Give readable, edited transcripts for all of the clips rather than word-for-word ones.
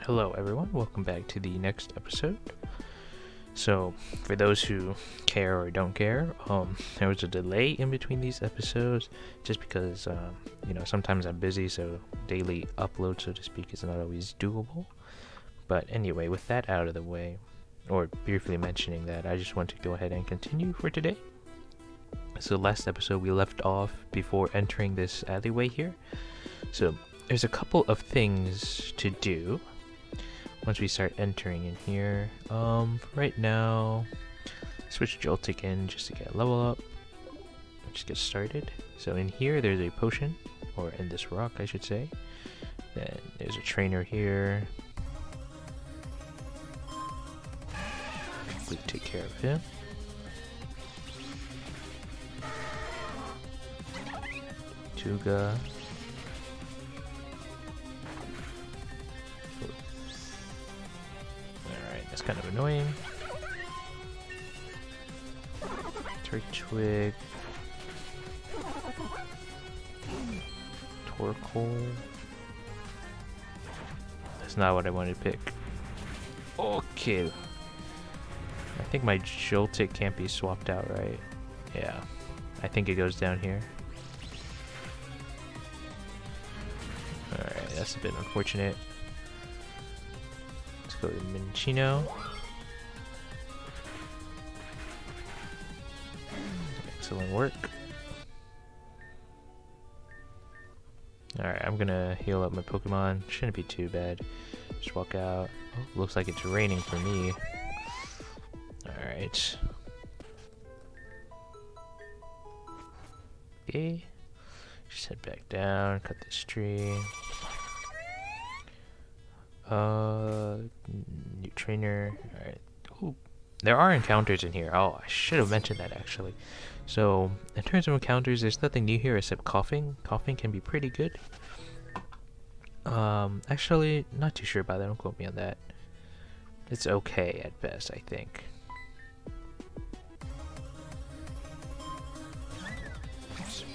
Hello everyone, welcome back to the next episode. So, for those who care or don't care, there was a delay in between these episodes just because, sometimes I'm busy, so daily upload, so to speak, is not always doable. But anyway, with that out of the way, or briefly mentioning that, I just want to go ahead and continue for today. So last episode we left off before entering this alleyway here. So there's a couple of things to do once we start entering in here. Right now, switch Joltik in just to get a level up. Just get started. So in here there's a potion, or in this rock I should say. Then there's a trainer here. Quickly take care of him. Tuga. Alright, that's kind of annoying. Twig. Torkoal. That's not what I wanted to pick. Okay. I think my Joltik can't be swapped out, right? Yeah. I think it goes down here. Alright, that's a bit unfortunate. Let's go to Minchino. Excellent work. Alright, I'm gonna heal up my Pokemon. Shouldn't be too bad. Just walk out. Oh, looks like it's raining for me. Alright. Okay. Just head back down, cut this tree. New trainer. Alright. Ooh, there are encounters in here. Oh, I should have mentioned that actually. So, in terms of encounters, there's nothing new here except coughing. Coughing can be pretty good. Actually, not too sure about that. Don't quote me on that. It's okay at best, I think.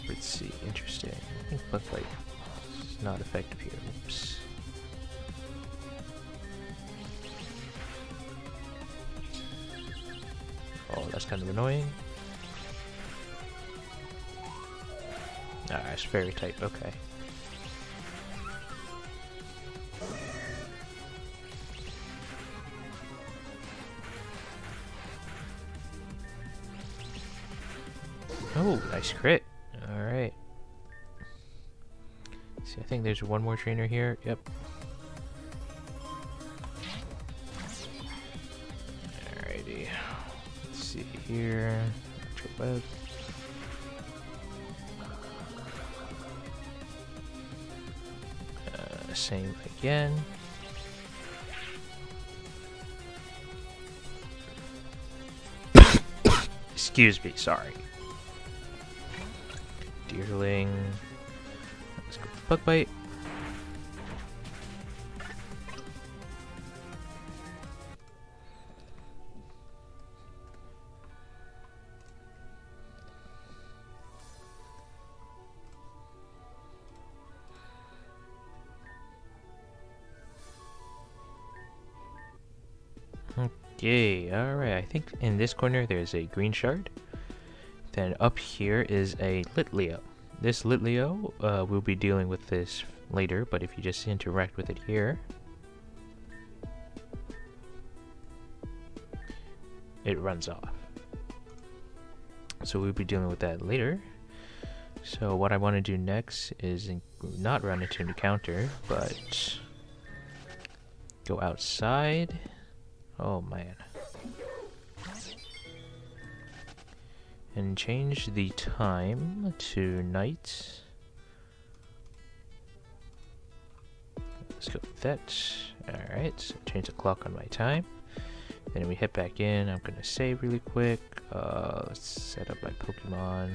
Let's see, interesting. I think Bugfight is not effective here. Oops. Oh, that's kind of annoying. It's fairy type, okay. Oh, nice crit. Alright. See, I think there's one more trainer here. Yep. Alrighty. Let's see here. Web. Same again. Excuse me, sorry. Deerling. Let's go with Bug Bite. Okay, alright, I think in this corner there's a green shard. Then up here is a Litleo. This Litleo, we'll be dealing with this later, but if you just interact with it here, it runs off. So we'll be dealing with that later. So what I want to do next is not run into an encounter, but go outside. Oh man. And change the time to night. Let's go with that. Alright, so change the clock on my time. Then we head back in. I'm gonna save really quick. Let's set up my Pokemon.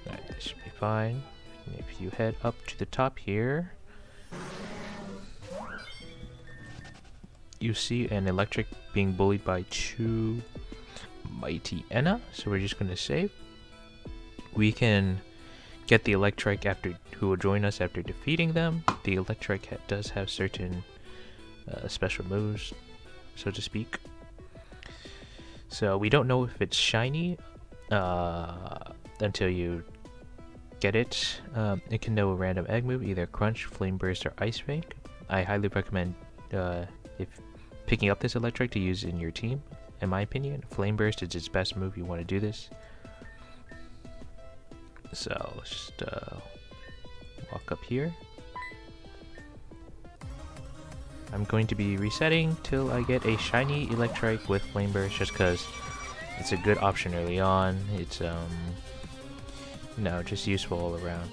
Alright, this should be fine. And if you head up to the top here, you see an Electrike being bullied by two Mighty Enna, so we're just going to save. We can get the Electrike after who will join us after defeating them. The Electrike does have certain special moves, so to speak. So we don't know if it's shiny until you get it. It can know a random egg move, either Crunch, Flame Burst, or Ice Fang. I highly recommend if picking up this Electrike to use in your team. In my opinion, Flame Burst is its best move. You want to do this. So let's just walk up here. I'm going to be resetting till I get a shiny Electrike with Flame Burst, just because it's a good option early on. It's just useful all around.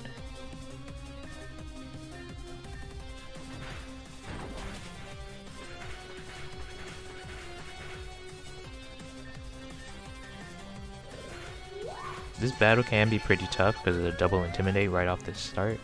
This battle can be pretty tough because of the double intimidate right off the start.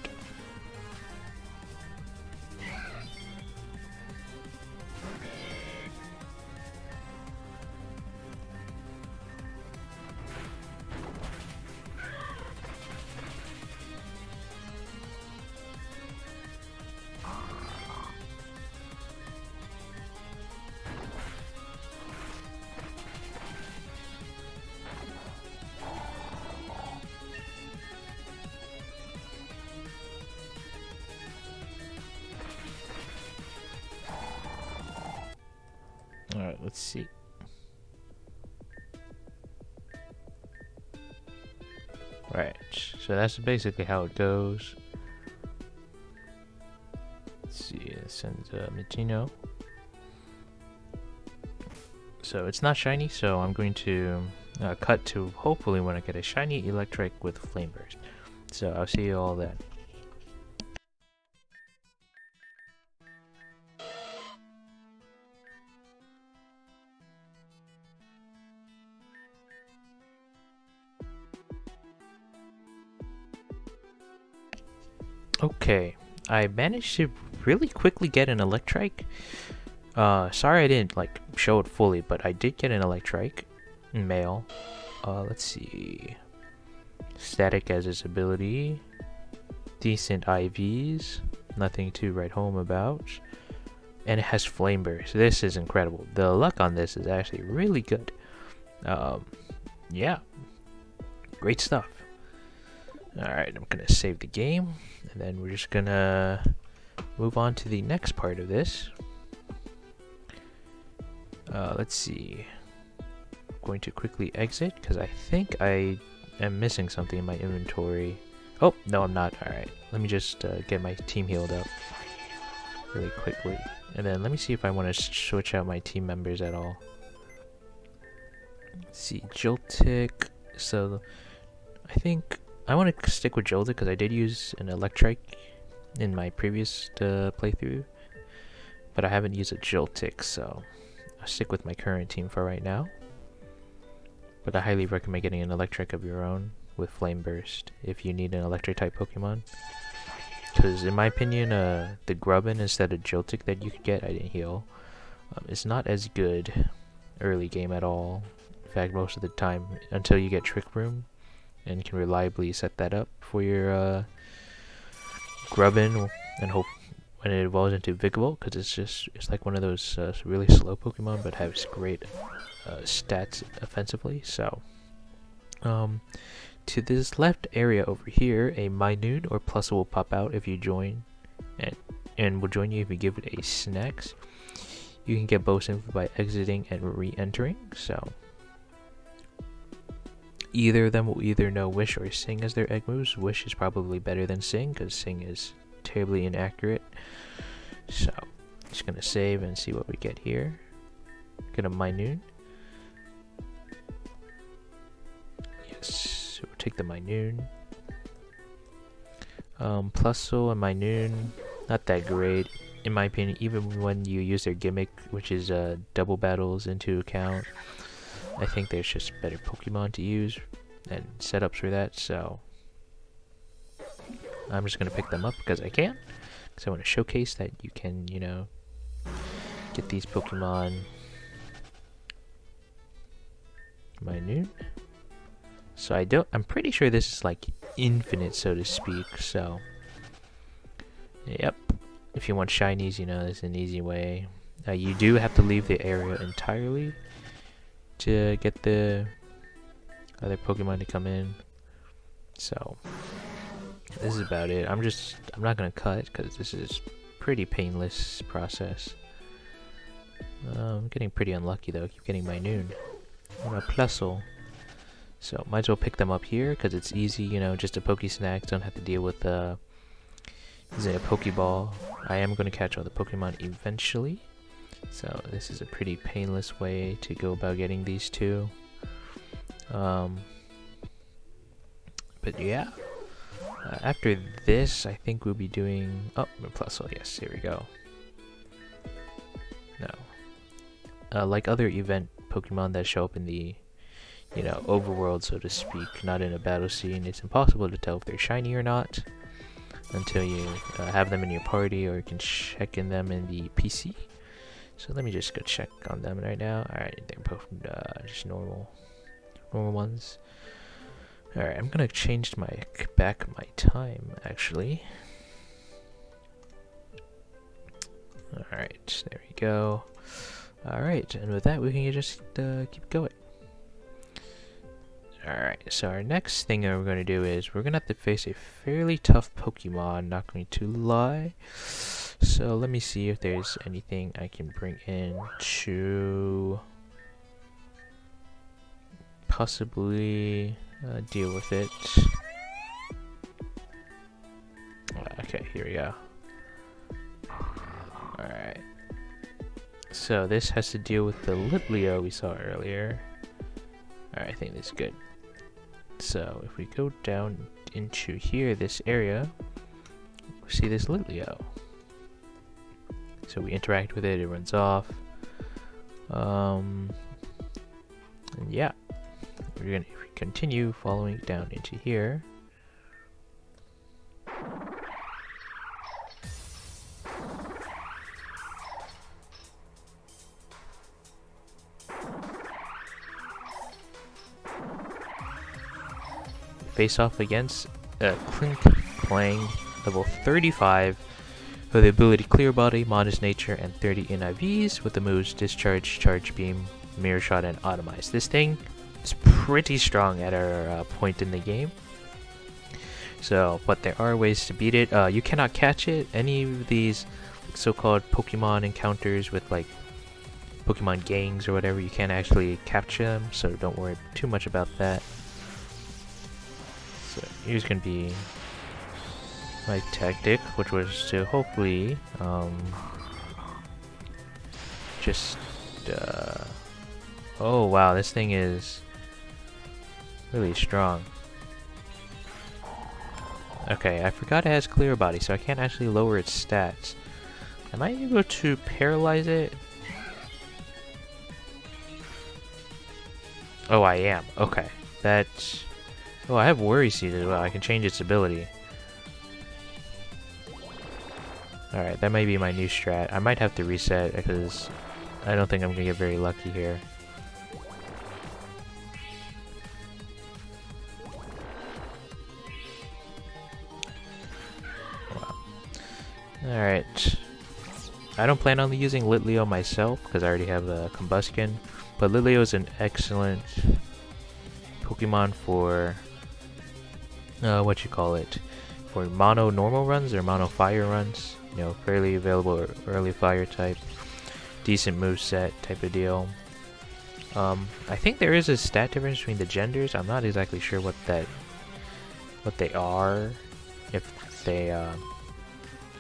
Alright, let's see. Right, so that's basically how it goes. Let's see, it sends Mitino. So it's not shiny, so I'm going to cut to hopefully when I get a shiny Electrike with Flame Burst. So I'll see you all then. Okay, I managed to really quickly get an Electrike. Sorry I didn't like show it fully, but I did get an Electrike in male. Let's see. Static as its ability. Decent IVs. Nothing to write home about. And it has Flame Burst. This is incredible. The luck on this is actually really good. Yeah. Great stuff. Alright, I'm gonna save the game, and then we're just gonna move on to the next part of this. Let's see. I'm going to quickly exit, because I think I am missing something in my inventory. Oh, no I'm not. Alright, let me just get my team healed up really quickly. And then let me see if I want to switch out my team members at all. Let's see, Joltik. So, I think I want to stick with Joltik because I did use an Electrike in my previous playthrough, but I haven't used a Joltik, so I'll stick with my current team for right now. But I highly recommend getting an Electrike of your own with Flame Burst if you need an Electric type Pokemon. Because in my opinion, the Grubbin instead of Joltik that you could get, I didn't heal, is not as good early game at all. In fact, most of the time, until you get Trick Room and can reliably set that up for your Grubbin, and hope when it evolves into Vikavolt, because it's like one of those really slow Pokemon but has great stats offensively. So to this left area over here, a Minun or Plusle will pop out if you join, and will join you if you give it a Snacks. You can get both info by exiting and re-entering, so either of them will either know Wish or Sing as their egg moves. Wish is probably better than Sing, because Sing is terribly inaccurate. So, just gonna save and see what we get here. Get a Minun. Yes, so we'll take the Minun. Plusle and Minun, not that great in my opinion, even when you use their gimmick, which is double battles, into account. I think there's just better Pokemon to use and setups for that, so I'm just gonna pick them up because I can, because I want to showcase that you can, you know, get these Pokemon. Minun. So I'm pretty sure this is like infinite, so to speak, so Yep. If you want shinies, you know, it's an easy way. You do have to leave the area entirely to get the other Pokemon to come in. So this is about it. I'm not gonna cut because this is pretty painless process. I'm getting pretty unlucky though. I keep getting Minun and a Plusle. So might as well pick them up here because it's easy, you know, just a Poke Snack. Don't have to deal with using a Pokeball. I am going to catch all the Pokemon eventually. So this is a pretty painless way to go about getting these two. But yeah. After this, I think we'll be doing... Oh, Plusle, yes, here we go. No. Like other event Pokemon that show up in the, you know, overworld, so to speak, not in a battle scene, it's impossible to tell if they're shiny or not until you have them in your party, or you can check in them in the PC. So let me just go check on them right now. Alright, they're both just normal ones. Alright, I'm gonna change back my time actually. Alright, there we go. Alright, and with that we can just keep going. Alright, so our next thing that we're going to do is we're going to have to face a fairly tough Pokemon, not going to lie. So let me see if there's anything I can bring in to possibly deal with it. Okay, here we go. Alright. So this has to deal with the Litleo we saw earlier. Alright, I think this is good. So if we go down into here, this area, we see this Litleo. So we interact with it, it runs off. And yeah, if we continue following down into here. Face off against Clink Clang, level 35, with the ability Clear Body, Modest Nature, and 30 NIVs with the moves Discharge, Charge Beam, Mirror Shot, and Atomize. This thing is pretty strong at our point in the game. So, but there are ways to beat it. You cannot catch it. Any of these so-called Pokemon encounters with like Pokemon gangs or whatever, you can't actually capture them, so don't worry too much about that. So here's gonna be my tactic, which was to hopefully just oh wow, this thing is really strong. Okay, I forgot it has Clear Body, so I can't actually lower its stats. Am I able to paralyze it? Oh, I am. Okay, that's... Oh, I have Worry Seed as well. I can change its ability. Alright, that might be my new strat. I might have to reset because I don't think I'm gonna get very lucky here. Wow. Alright. I don't plan on using Litleo myself because I already have the Combustion, but Litleo is an excellent Pokemon for for mono normal runs or mono fire runs. You know, fairly available early fire type, decent moveset type of deal. I think there is a stat difference between the genders. I'm not exactly sure what they are, if they are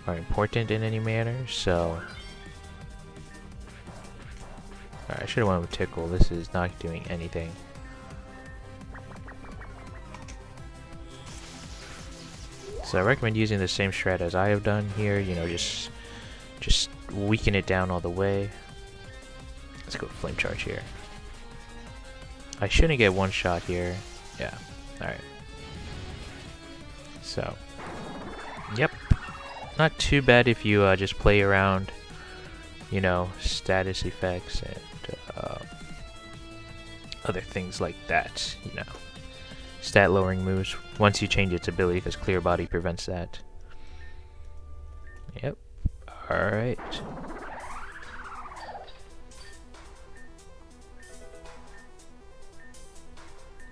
important in any manner. So I should have went with Tickle. This is not doing anything. So I recommend using the same strat as I have done here, you know, just weaken it down all the way. Let's go Flame Charge here. I shouldn't get one shot here. Yeah, alright. So, yep. Not too bad if you just play around, you know, status effects and other things like that, you know. Stat lowering moves once you change its ability, because Clear Body prevents that. Yep. Alright.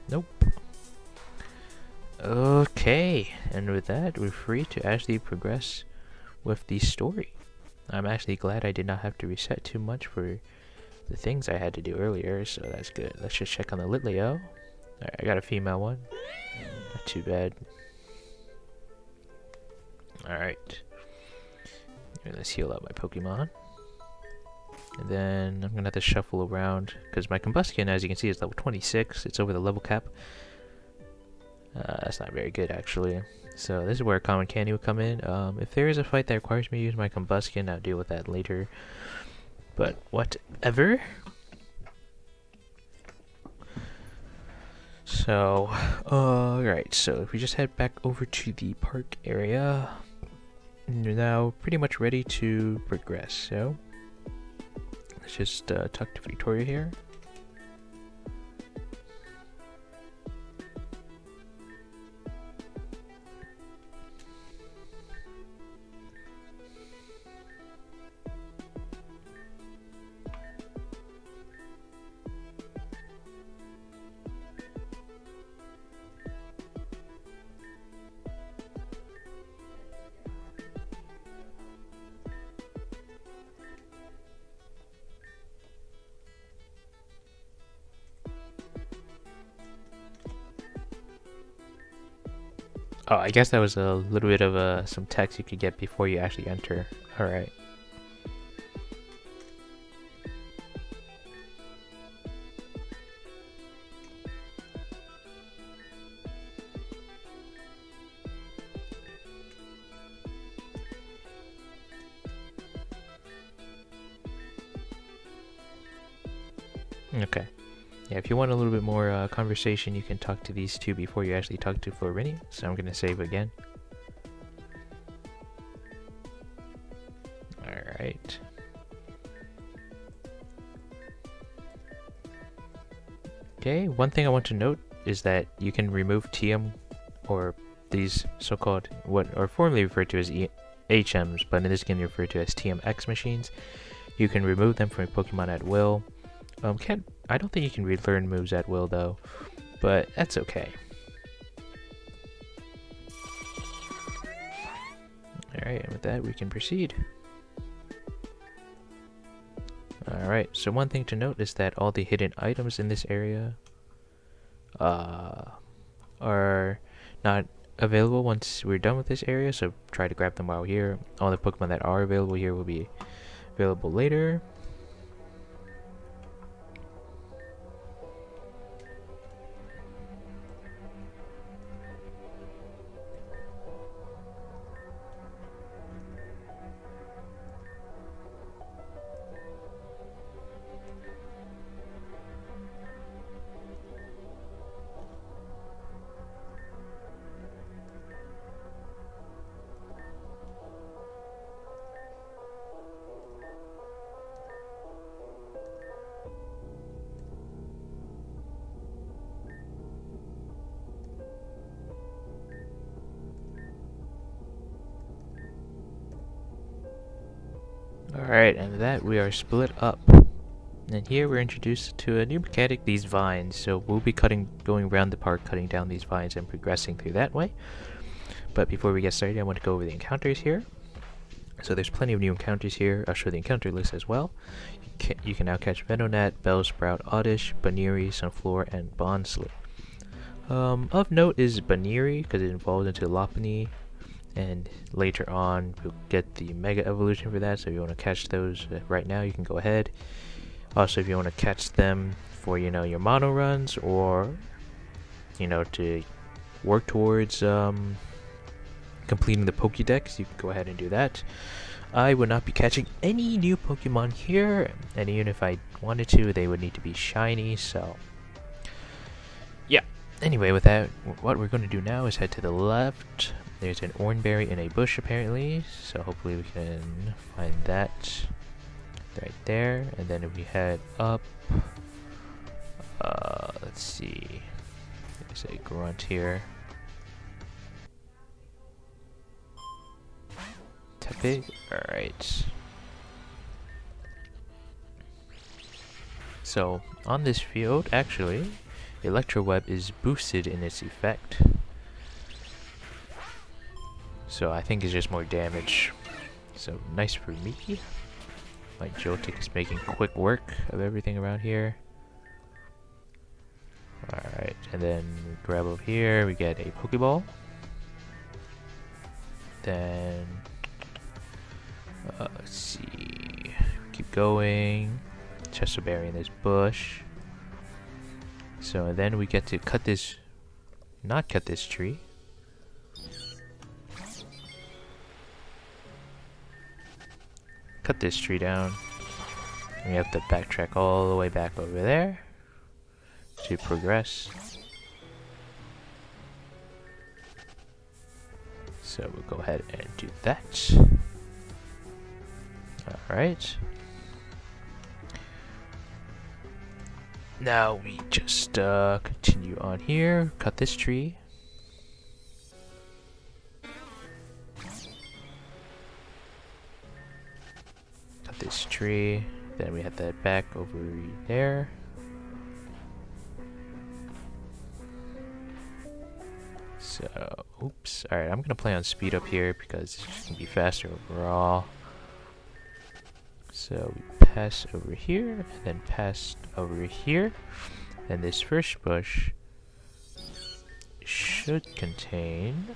Nope. Okay, and with that, we're free to actually progress with the story. I'm actually glad I did not have to reset too much for the things I had to do earlier, so that's good. Let's just check on the Litleo. Alright, I got a female one. Not too bad. Alright. Let's heal up my Pokemon. And then I'm gonna have to shuffle around, because my Combustion, as you can see, is level 26. It's over the level cap. That's not very good, actually. So this is where Common Candy would come in. If there is a fight that requires me to use my Combustion, I'll deal with that later. But whatever. So, right. So if we just head back over to the park area, you're now pretty much ready to progress. So let's just talk to Victoria here. Oh, I guess that was a little bit of some text you could get before you actually enter. Alright. Okay. Yeah, if you want a little bit more conversation, you can talk to these two before you actually talk to Florini. So I'm going to save again. Alright. Okay, one thing I want to note is that you can remove TM, or these so-called, what are formerly referred to as HMs, but in this game referred to as TMX machines. You can remove them from your Pokemon at will. I don't think you can relearn moves at will though, but that's okay. Alright, and with that we can proceed. Alright, so one thing to note is that all the hidden items in this area are not available once we're done with this area, so try to grab them while we're here. All the Pokemon that are available here will be available later. Alright, and with that we are split up. And here we're introduced to a new mechanic, these vines. So we'll be going around the park, cutting down these vines and progressing through that way. But before we get started, I want to go over the encounters here. So there's plenty of new encounters here. I'll show the encounter list as well. You can now catch Venonat, Bellsprout, Oddish, Baniri, Sunflora, and Bounsweet. Of note is Baniri, because it evolves into Lopunny. And later on we'll get the Mega Evolution for that, so if you want to catch those right now you can go ahead. Also, if you want to catch them for, you know, your mono runs, or, you know, to work towards completing the Pokédex, you can go ahead and do that. I would not be catching any new Pokemon here, and even if I wanted to, they would need to be shiny, so yeah. Anyway, with that, what we're going to do now is head to the left. There's an oranberry in a bush apparently, so hopefully we can find that right there. And then if we head up, let's see, there's a grunt here. that big? Alright. So, on this field, actually, Electro Web is boosted in its effect. So I think it's just more damage. So nice for me. My Joltik is making quick work of everything around here. Alright, and then we grab over here, we get a Pokeball. Then, let's see, keep going. Chesto Berry in this bush. So then we get to cut this, not cut this tree. Cut this tree down. We have to backtrack all the way back over there to progress. So we'll go ahead and do that. Alright. Now we just continue on here, cut this tree. Cut this tree, then we have that back over there. So, oops. Alright, I'm gonna play on speed up here because it's just gonna be faster overall. So we pass over here, and then pass over here. And this first bush should contain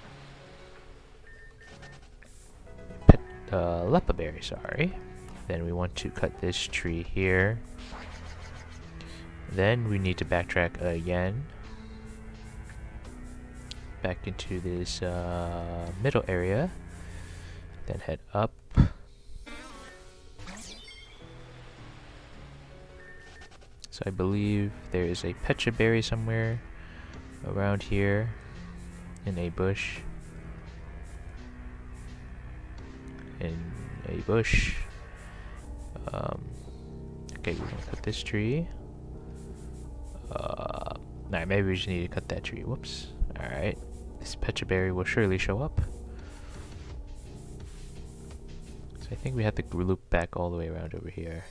Lepa Berry, sorry. Then we want to cut this tree here. Then we need to backtrack again. Back into this middle area. Then head up. So I believe there is a Pecha Berry somewhere around here in a bush. In a bush. Okay, we're gonna cut this tree. Nah, maybe we just need to cut that tree. Whoops. Alright. This Pecha Berry will surely show up. So I think we have to loop back all the way around over here.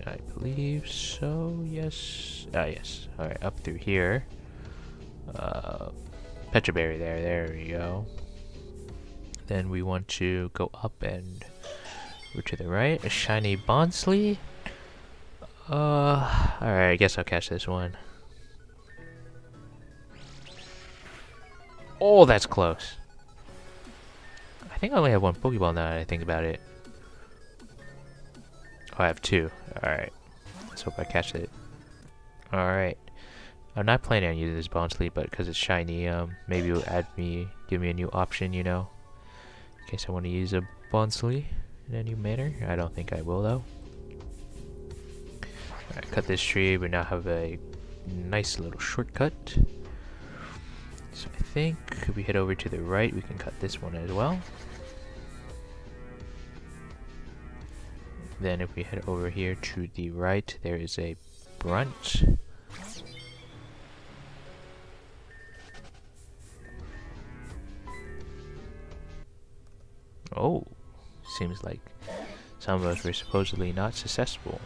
I believe so, yes. Ah, yes. Alright, up through here. Pecha Berry there we go. Then we want to go up and go to the right. A shiny Bounsweet. Alright, I guess I'll catch this one. Oh, that's close. I think I only have one Pokeball now that I think about it. Oh, I have two. Alright. Let's hope I catch it. Alright. I'm not planning on using this Bounsweet, but because it's shiny, maybe it'll give me a new option, you know. In case I want to use a Bounsweet in any manner. I don't think I will, though. Alright, cut this tree. We now have a nice little shortcut. So I think if we head over to the right, we can cut this one as well. Then if we head over here to the right, there is a branch. Oh, seems like some of us were supposedly not successful.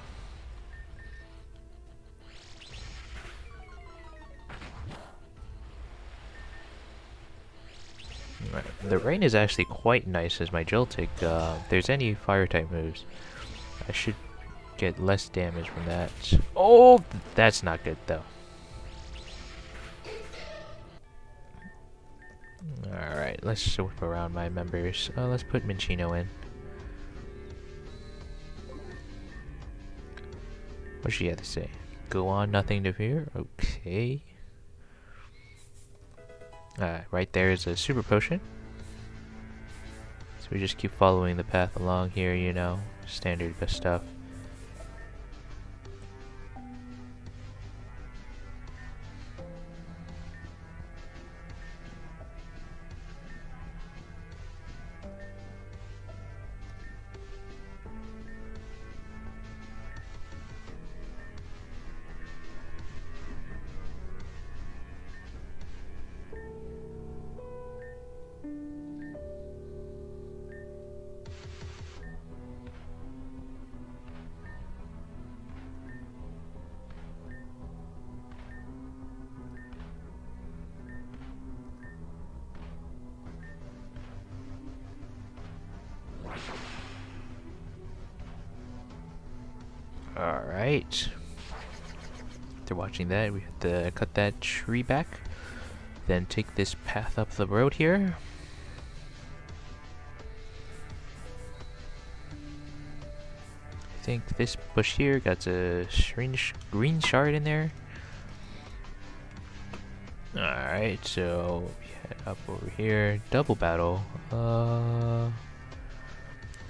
Right. The rain is actually quite nice as my Joltik. If there's any fire type moves, I should get less damage from that. Oh, that's not good though. Alright, let's swap around my members. Let's put Minchino in. What's she have to say? Go on, nothing to fear? Okay. Right there is a super potion. So we just keep following the path along here, you know. Standard best stuff. Alright. After watching that, we have to cut that tree back. Then take this path up the road here. I think this bush here got a green shard in there. Alright, so we head up over here. Double battle.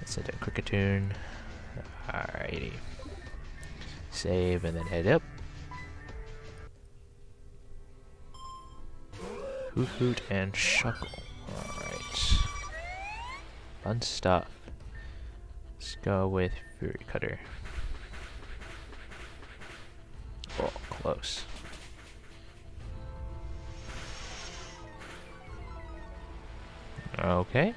Let's set a Cricketune. Alrighty. Save and then head up. Hoot Hoot and Shuckle. Alright. Fun stuff. Let's go with Fury Cutter. Oh, close. Okay.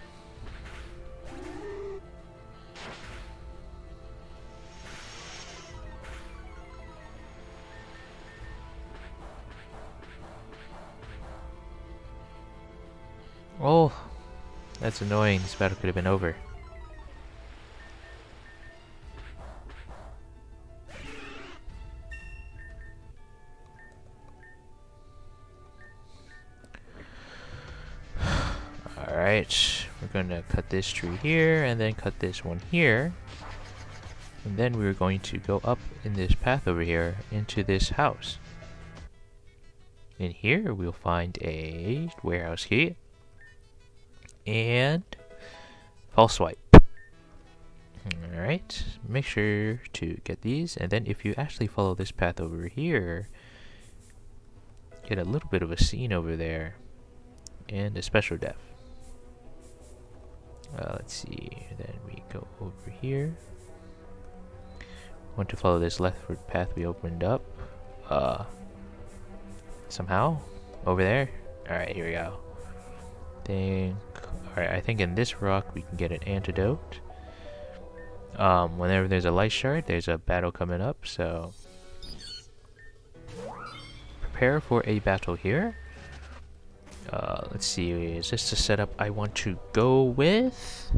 Oh, that's annoying. This battle could have been over. Alright, we're gonna cut this tree here and then cut this one here. And then we're going to go up in this path over here into this house. In here we'll find a warehouse key and false swipe. Alright, make sure to get these, and then if you actually follow this path over here, get a little bit of a scene over there and a special def. Let's see, then we go over here. Want to follow this leftward path we opened up somehow over there. Alright, here we go. Alright, I think in this rock we can get an antidote. Whenever there's a light shard, there's a battle coming up, so prepare for a battle here. Let's see, is this the setup I want to go with?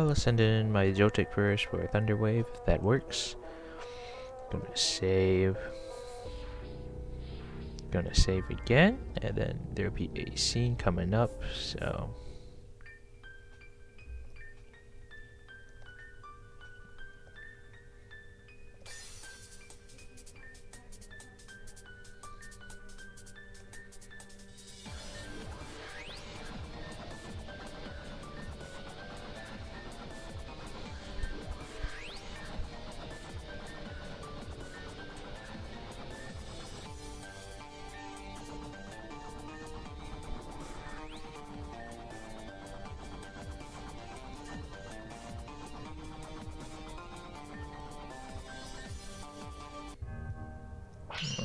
Let's send in my Joltik first for Thunder Wave, if that works. Gonna save. Gonna save again, and then there'll be a scene coming up, so.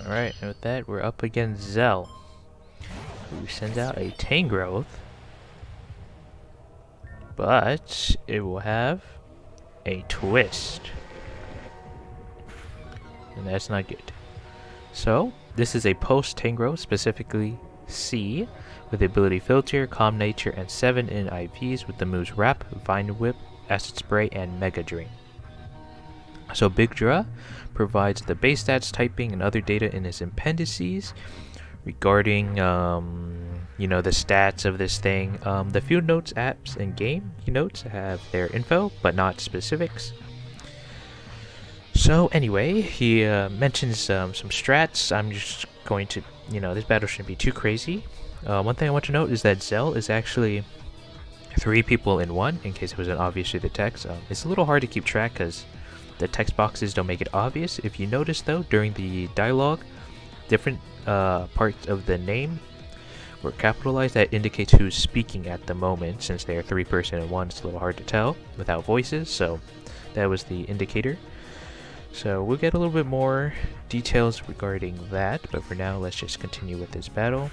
Alright, and with that, we're up against Zell, who sends out a Tangrowth, but it will have a twist, and that's not good. So, this is a post Tangrowth, specifically C, with the ability Filter, Calm Nature, and 7 in IVs with the moves Wrap, Vine Whip, Acid Spray, and Mega Drain. So Big Draw provides the base stats, typing, and other data in his appendices regarding, you know, the stats of this thing. The field notes apps and game notes have their info, but not specifics. So anyway, he mentions some strats. I'm just going to, you know, this battle shouldn't be too crazy. One thing I want to note is that Zell is actually 3 people in one, in case it wasn't obvious through the text. It's a little hard to keep track because the text boxes don't make it obvious. If you notice though, during the dialogue, different parts of the name were capitalized. That indicates who's speaking at the moment. Since they're 3 person in one, it's a little hard to tell without voices, so that was the indicator. So we'll get a little bit more details regarding that, but for now let's just continue with this battle.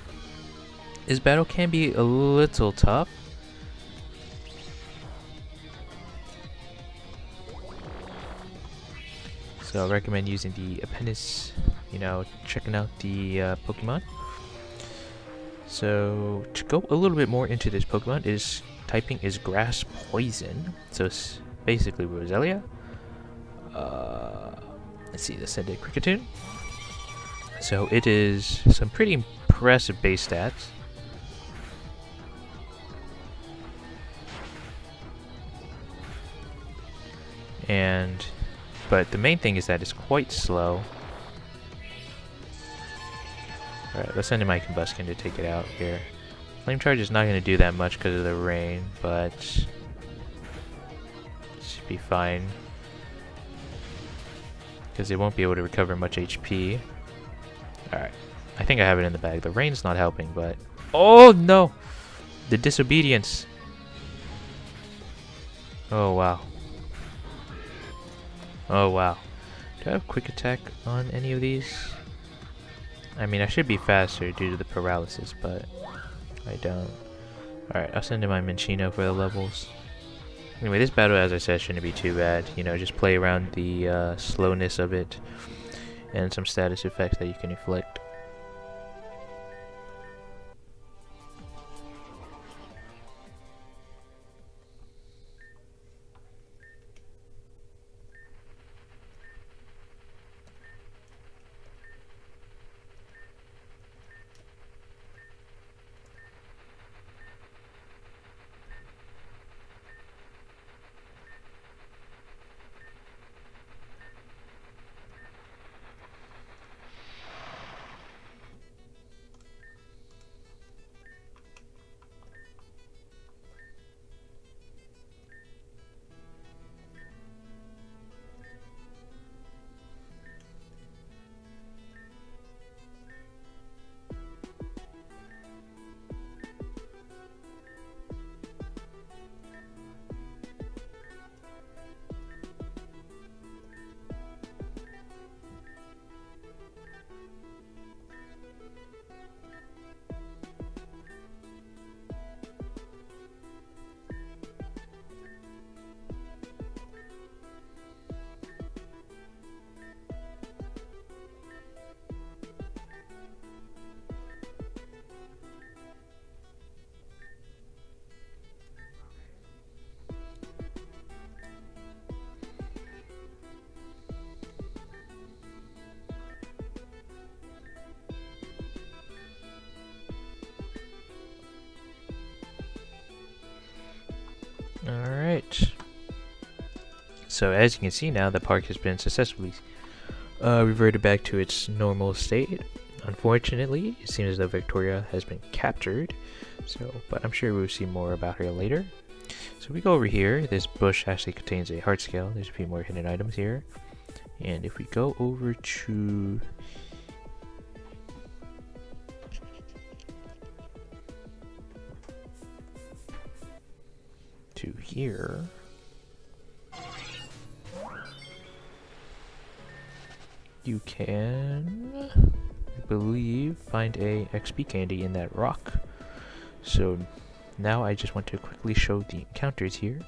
This battle can be a little tough. So I recommend using the appendix, you know, checking out the Pokemon. So to go a little bit more into this Pokemon, is typing is Grass Poison. So basically Roselia. Let's see, the Ascended Cricketune. So it is some pretty impressive base stats. But the main thing is that it's quite slow. Alright, let's send in my Combuskin to take it out here. Flame Charge is not going to do that much because of the rain, but it should be fine. Because it won't be able to recover much HP. Alright, I think I have it in the bag. The rain's not helping, but... Oh no! The disobedience! Oh wow. Oh wow. Do I have quick attack on any of these? I mean, I should be faster due to the paralysis, but I don't. Alright, I'll send in my Minchino for the levels. Anyway, this battle, as I said, shouldn't be too bad. You know, just play around the slowness of it and some status effects that you can inflict. Alright. So as you can see now, the park has been successfully reverted back to its normal state. Unfortunately, it seems as though Victoria has been captured. But I'm sure we'll see more about her later. So we go over here. This bush actually contains a heart scale. There's a few more hidden items here. And if we go over to here, you can, I believe, find a XP candy in that rock. So now I just want to quickly show the encounters here.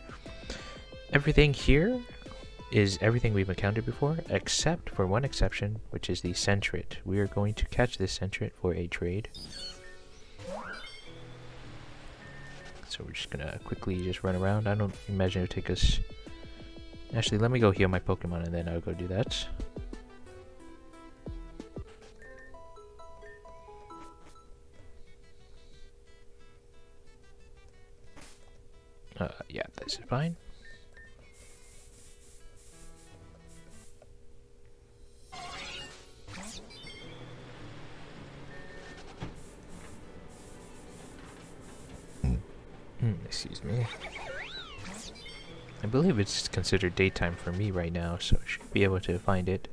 Everything here is everything we've encountered before, except for one exception, which is the Sentret. We are going to catch this Sentret for a trade. So we're just gonna quickly just run around. I don't imagine it'll take us... Actually, let me go heal my Pokemon and then I'll go do that. Yeah, this is fine. Excuse me. I believe it's considered daytime for me right now, so I should be able to find it.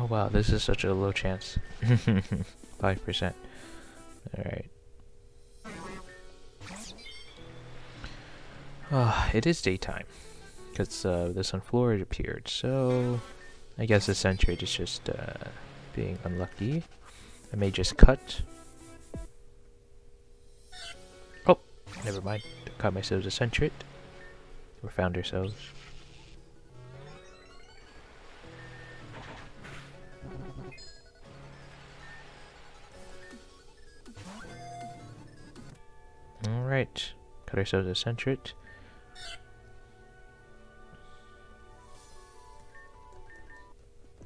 wow, this is such a low chance. 5%. Alright. It is daytime. Because the Sunflora appeared, so I guess the Centrate is just being unlucky. I may just cut. Oh, never mind. Caught myself a Centrate. Or found ourselves. Alright, cut ourselves a Centrate.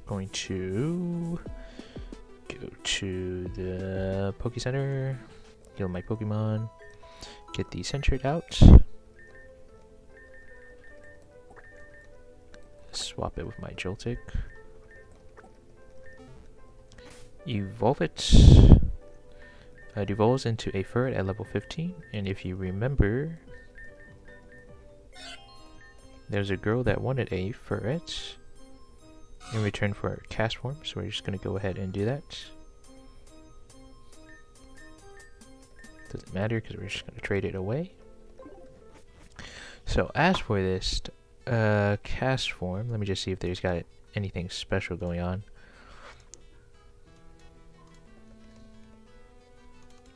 Going to go to the Poke Center, heal my Pokemon, get the Centrate out, swap it with my Joltik, evolve it. It evolves into a Ferret at level 15, and if you remember, there's a girl that wanted a Ferret in return for a Castform, so we're just going to go ahead and do that. Doesn't matter because we're just going to trade it away. So as for this Castform, let me just see if there's got anything special going on.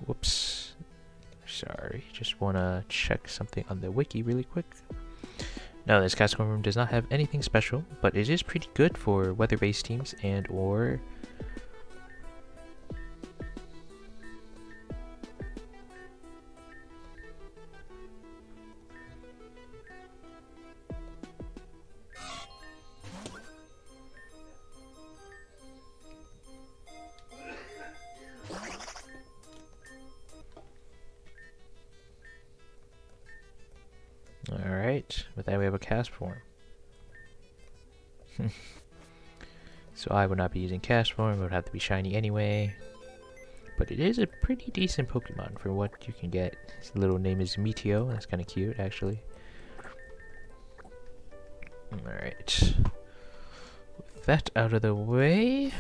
Whoops. Sorry, just want to check something on the wiki really quick. No, this Castform does not have anything special, but it is pretty good for weather-based teams and or Alright, with that we have a Castform. So I would not be using Castform, it would have to be shiny anyway. But it is a pretty decent Pokemon for what you can get. His little name is Meteo, that's kind of cute actually. Alright. With that out of the way,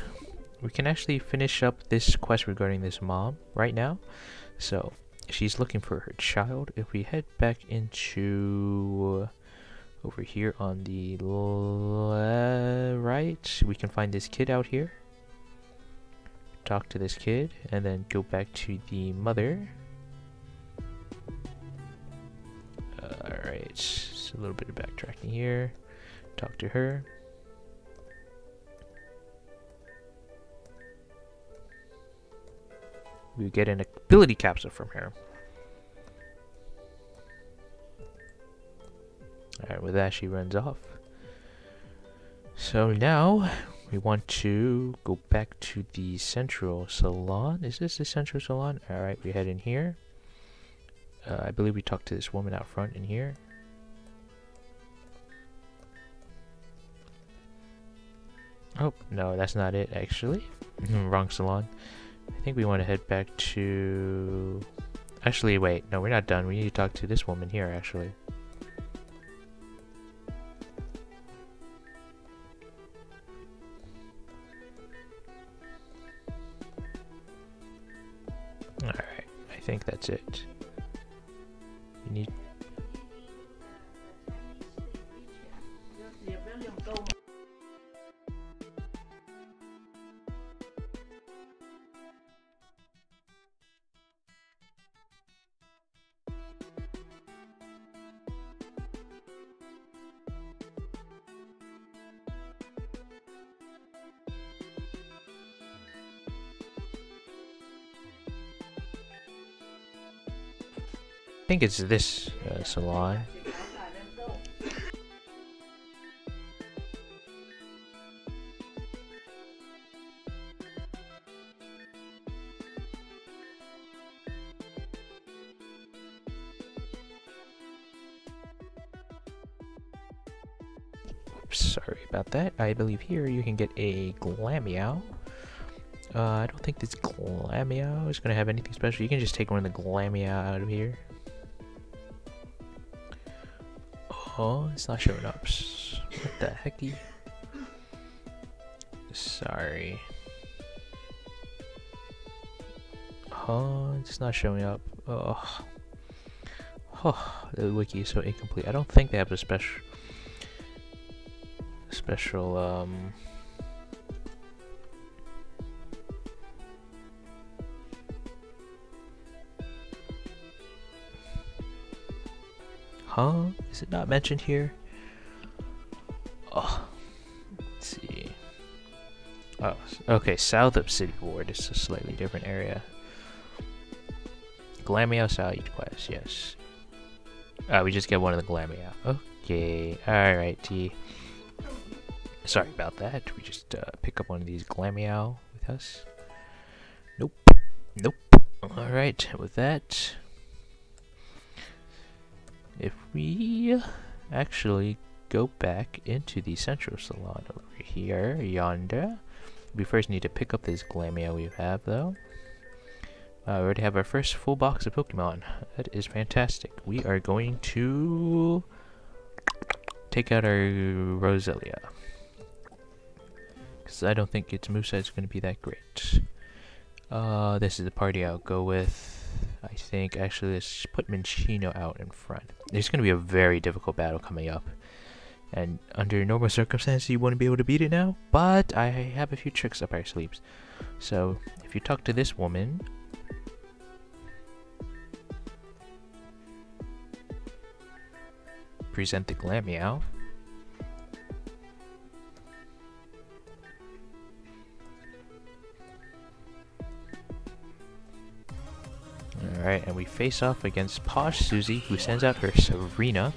we can actually finish up this quest regarding this mom right now. So she's looking for her child. If we head back into over here on the right, we can find this kid out here. Talk to this kid, and then go back to the mother. Alright, just a little bit of backtracking here. Talk to her. We get an ability capsule from her. Alright, with that she runs off. So now we want to go back to the central salon. Is this the central salon? Alright, we head in here. I believe we talked to this woman out front in here. Oh, no, that's not it actually. Wrong salon. I think we want to head back to... Actually, wait. No, we're not done. We need to talk to this woman here, actually. Alright. I think that's it. We need... I think it's this salon. Oops, sorry about that. I believe here you can get a Glameow. I don't think this Glameow is going to have anything special. You can just take one of the Glameow out of here. Oh, it's not showing up. What the hecky? Sorry. Oh, it's not showing up. Oh. Oh, the wiki is so incomplete. I don't think they have a special huh? Is it not mentioned here? Oh, let's see. Oh, okay, South Obsidia Ward is a slightly different area. Glameow Sidequest, yes. We just get one of the Glameow. Okay, alrighty. Sorry about that. We just pick up one of these Glameow with us. Nope. Nope. Alright, with that, if we actually go back into the central salon over here, yonder, we first need to pick up this Glameow we have, though. We already have our first full box of Pokemon. That is fantastic. We are going to take out our Roselia, because I don't think its moveset is going to be that great. This is the party I'll go with. I think, actually, let's put Minchino out in front. There's going to be a very difficult battle coming up. And under normal circumstances, you wouldn't be able to beat it now. But I have a few tricks up our sleeves. So, if you talk to this woman, present the Glameow. Alright, and we face off against Posh Susie, who sends out her Serena,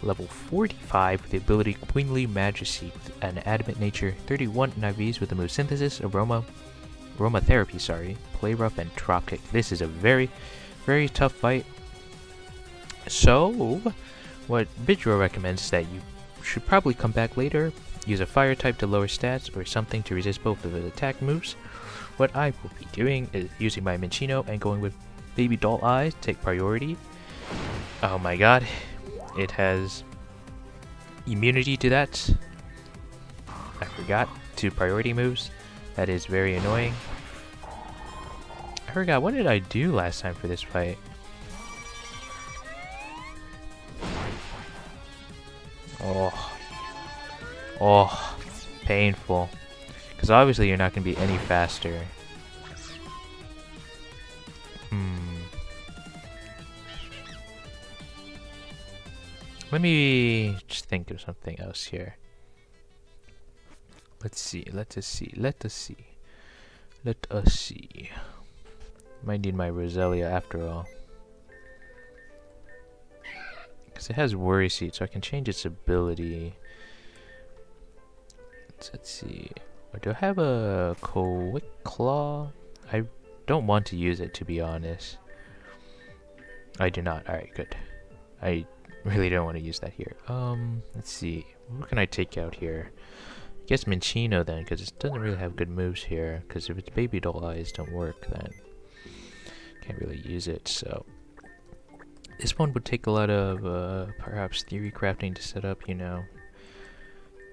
level 45 with the ability Queenly Majesty, an Adamant Nature, 31 in IVs with the move Synthesis, Aromatherapy, sorry, Play Rough, and Drop Kick. This is a very, very tough fight. So, what Bidro recommends is that you should probably come back later, use a fire type to lower stats, or something to resist both of the attack moves. What I will be doing is using my Minchino and going with Baby Doll Eyes, take priority. Oh my god, it has immunity to that. I forgot 2 priority moves. That is very annoying. I forgot, what did I do last time for this fight? Oh, painful. Because obviously you're not going to be any faster. Let me just think of something else here. Let us see. Might need my Roselia after all. Because it has Worry Seed, so I can change its ability. Let's see. Do I have a Quick Claw? I don't want to use it, to be honest. I do not. Alright, good. I really don't want to use that here. Let's see. What can I take out here? I guess Minchino then, because it doesn't really have good moves here. Because if its Baby Doll Eyes don't work, then can't really use it. So this one would take a lot of perhaps theory crafting to set up, you know.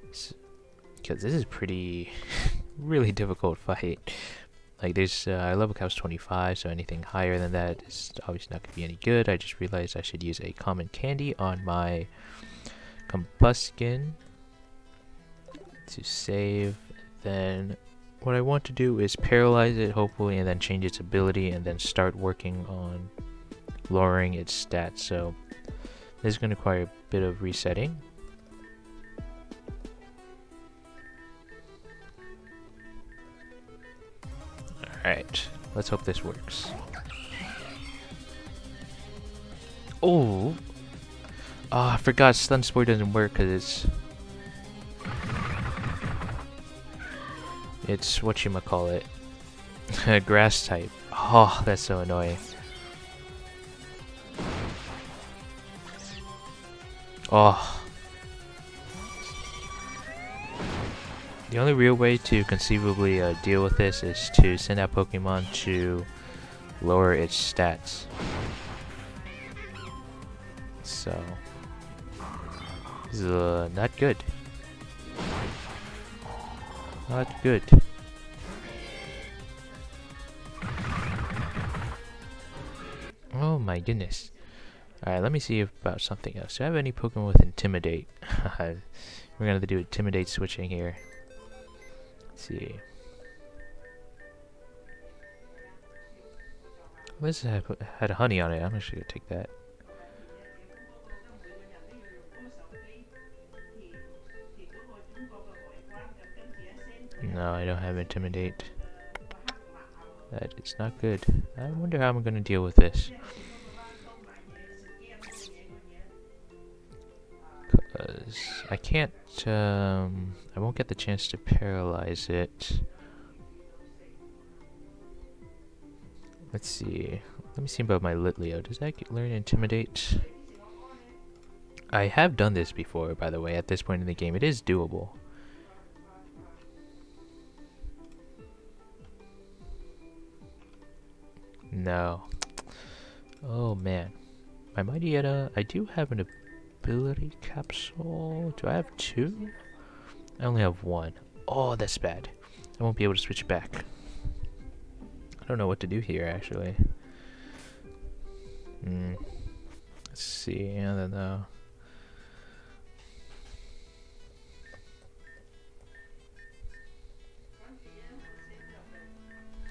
Because this is pretty really difficult fight. Like there's I level cap's 25, so anything higher than that is obviously not going to be any good. I just realized I should use a common candy on my Combuskin to save. Then what I want to do is paralyze it, hopefully, and then change its ability, and then start working on lowering its stats. So this is going to require a bit of resetting. Alright, let's hope this works. Oh! I forgot Stun Spore doesn't work because it's whatchamacallit. Grass type. Oh, that's so annoying. Oh. The only real way to conceivably deal with this is to send out Pokemon to lower its stats. So, this is not good. Not good. Oh my goodness. Alright, let me see about something else. Do I have any Pokemon with Intimidate? We're gonna have to do Intimidate switching here. Let's see. This had honey on it. I'm actually gonna take that. No, I don't have Intimidate. That is not good. I wonder how I'm gonna deal with this. Because I can't, I won't get the chance to paralyze it. Let's see. Let me see about my Litleo. Does that learn Intimidate? I have done this before, by the way, at this point in the game. It is doable. No. Oh man. My Mightyetta, I do have an ability capsule. Do I have 2? I only have 1. Oh, that's bad. I won't be able to switch back. I don't know what to do here, actually. Let's see. I don't know.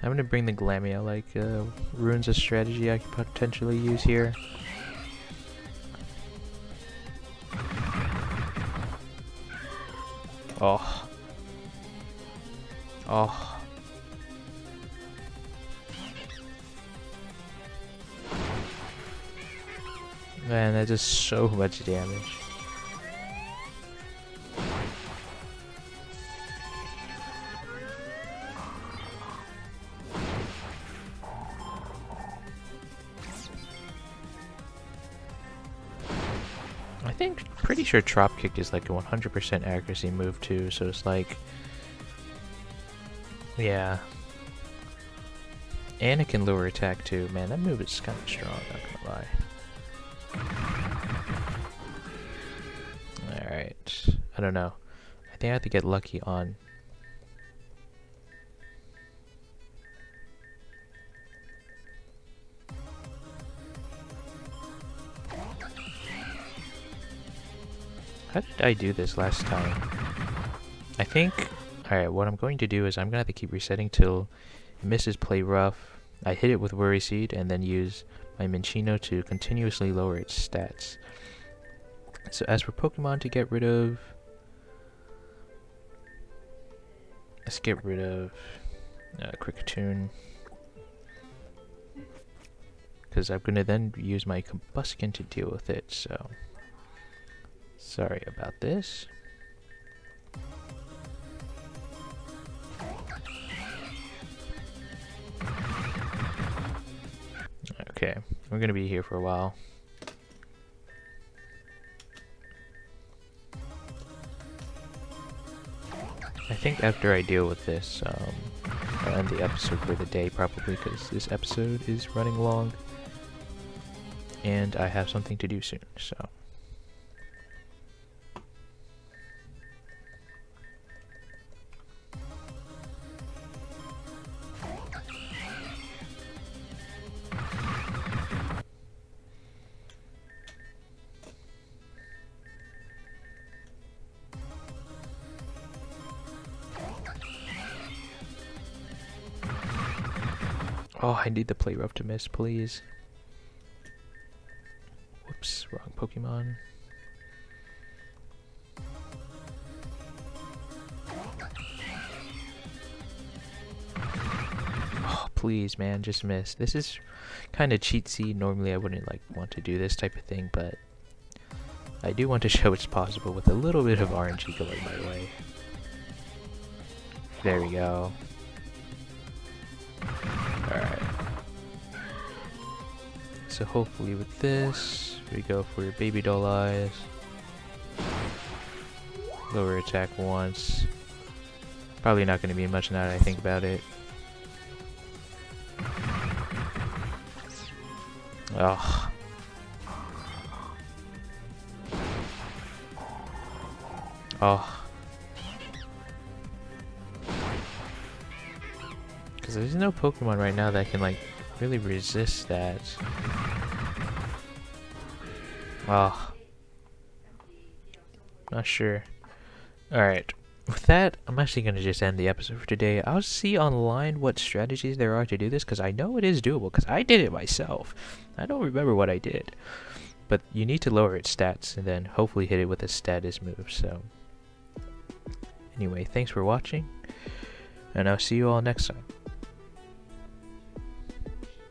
I'm gonna bring the Glameow, like, runes as strategy I could potentially use here. Oh. Oh. Man, that does so much damage. Pretty sure Trop Kick is like a 100% accuracy move too, so it's like, yeah. And it can lower attack too. Man, that move is kind of strong, not gonna lie. Alright, I don't know. I think I have to get lucky on... How did I do this last time? I think... Alright, what I'm going to do is I'm going to have to keep resetting till it misses Play Rough. I hit it with Worry Seed and then use my Minchino to continuously lower its stats. So as for Pokemon to get rid of... Let's get rid of Kricketune. Because I'm going to then use my Combuskin to deal with it, so... Sorry about this. Okay, we're gonna be here for a while. I think after I deal with this, I'll end the episode for the day probably, because this episode is running long and I have something to do soon, so. Oh, I need the Play Rough to miss, please. Whoops, wrong Pokemon. Oh, please, man, just miss. This is kind of cheatsy. Normally I wouldn't like want to do this type of thing, but I do want to show it's possible with a little bit of RNG going my way. There we go. Alright. So hopefully with this, we go for your baby doll eyes. Lower attack once. Probably not going to be much now that I think about it. Ugh. Oh. because there's no Pokemon right now that can like really resist that. Oh, not sure. Alright, with that, I'm actually going to just end the episode for today. I'll see online what strategies there are to do this, because I know it is doable, because I did it myself. I don't remember what I did. But you need to lower its stats, and then hopefully hit it with a status move, so... Anyway, thanks for watching, and I'll see you all next time.